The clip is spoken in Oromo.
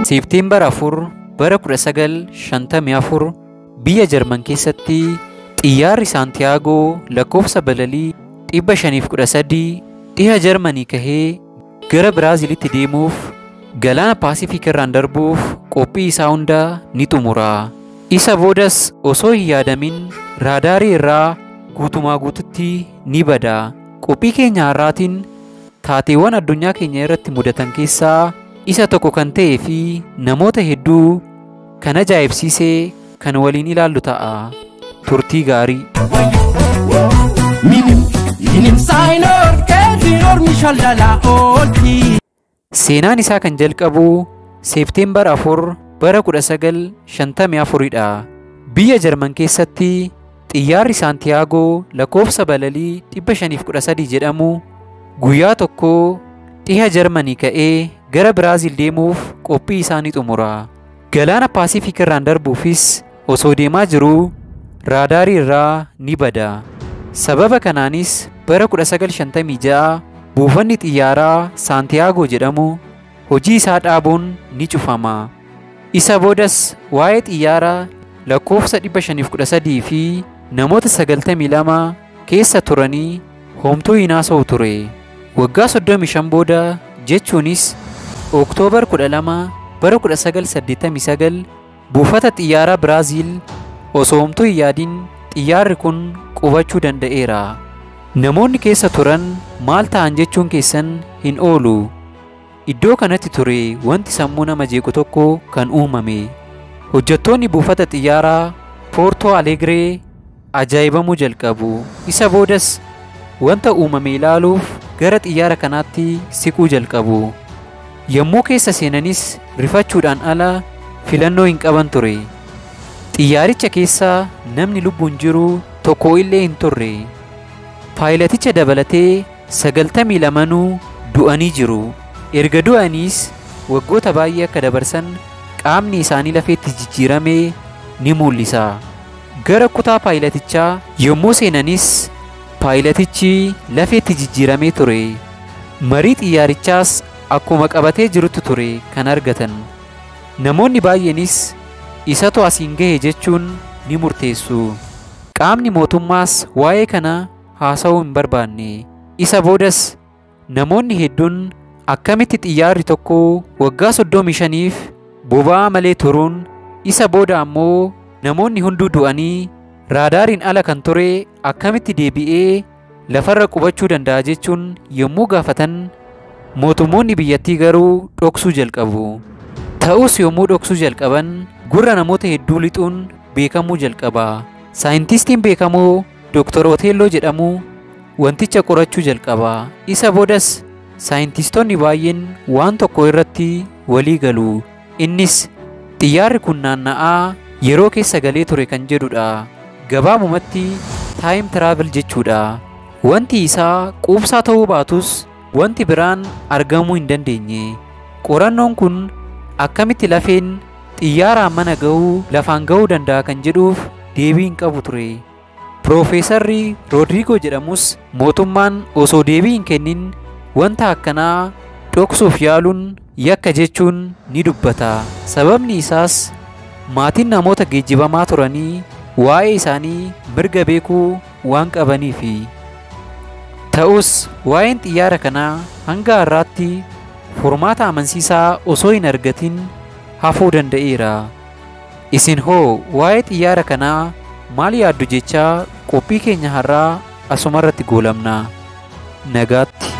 Seepteembar 4 bara 1954 biyya Jarman keessatti xiyyaarri Saantiyaagoo lakkoofsa balalii 513 dhiha Jarmanii kahee gara Biraazilitti deemuuf galaana Paasifiik irraan darbuuf qophii isaa hunda ni xumura. Isa boodas osoo hin yaadamin raadaarii irraa guutumaa guututti ni bada. Qophii keenya har'aatiin taateewwan addunyaa keenya irratti mudatan keessaa isa tokko kan ta'ee fi namoota hedduu kan ajaa'ibsiisee kan waliin ilaallu ta'a. Turtii gaarii. Seenaan isaa kan jalqabu Seepteembar 4 bara 1954 dha. Biyya Jarman keessatti xiyyaarri Saantiyaagoo lakkoofsa balalii 513 jedhamu guyyaa tokko dhiha Jarmanii ka'ee gara Biraazil deemuuf qophii isaa ni xumura. Galaana Paasifiik irraan darbuufis osoo deemaa jiruu raadaarii irraa ni bada. Sababa kanaanis bara 1956 buufanni xiyyaaraa Saantiyaagoo jedhamu hojii isaa dhaabuun ni cufama. Isa boodas waa'ee xiyyaaraa lakkoofsa 513 fi namoota 92 keessa turanii homtuu hin haasa'u ture. Waggaa 35 booda jechuunis Oktoobar 12 bara 1989 buufata xiyyaaraa Biraazil osoo homtuu hin yaadin xiyyaarri kun qubachuu danda'eera. Namoonni keessa turan maal ta'an jechuun keessan hin oolu. Iddoo kanatti ture wanti sammuu nama jeequ tokko kan uumame. Hojjettoonni buufata xiyyaaraa Poortoo Aleegree ajaa'ibamuu jalqabu. Isa boodas wanta uumame ilaaluuf gara xiyyaara kanaatti siquu jalqabu. Yommuu keessa seenanis rifachuudhaan ala filannoo hin qaban ture. Xiyyaaricha keessa namni lubbuun jiru tokko illee hin turre. Paayilaticha dabalatee 92 du'anii jiru. Erga du'aniis waggoota baay'ee akka dabarsan qaamni isaanii lafeetti jijjiiramee ni mul'isa. Gara kutaa paayilatichaa yommuu seenanis paayilatichi lafeetti jijjiiramee ture. Marii xiyyaarichaas akkuma qabatee jirutti ture kan argatan. Namoonni baay'eenis isatu asiin gahe jechuun ni murteessu. Qaamni mootummaas waa'ee kana haasa'uu hin barbaanne. Isa boodas namoonni hedduun akkamitti xiyyaarri tokko waggaa 35f boba'aa malee turuun, isa booda ammoo namoonni hunduu du'anii raadaariin ala kan ture akkamitti deebi'ee lafarra qubachuu danda'a jechuun yommuu gaafatan mootummoonni biyyattii garuu dhoksuu jalqabu. Ta'us yommuu dhoksuu jalqaban gurra namoota hedduu lixuun beekamuu jalqaba. Saayintistiin beekamoo Dr. Oteelloo jedhamu wanticha qorachuu jalqaba. Isa boodas saayintistoonni baay'een waan tokko irratti walii galu. Innis xiyyaarri kun naanna'aa yeroo keessa galee ture kan jedhudha. Gabaabumatti taayim tiraavel jechuudha. Wanti isaa quubsaa ta'uu baatus wanti biraan argamuu hin dandeenye. Qorannoon kun akkamitti lafeen xiyyaaraan mana ga'uu lafaan ga'uu danda'a kan jedhuuf deebii hin qabu ture. Piroofeesarri Roodriigoo jedhamus mootummaan osoo deebii hin kennin wanta akkanaa dhoksuuf yaaluun yakka jechuun ni dubbata. Sababni isaas maatiin namoota geejjibamaa turanii waa'ee isaanii mirga beekuu waan qabaniifi. Ta'us waa'een xiyyaara kanaa hanga har'aatti furmaata amansiisaa osoo hin argatin hafuu danda'eera. Isin hoo waa'ee xiyyaara kanaa maal yaaddu jechaa qophii keenya har'aa asumarratti goolabna. Nagaatti.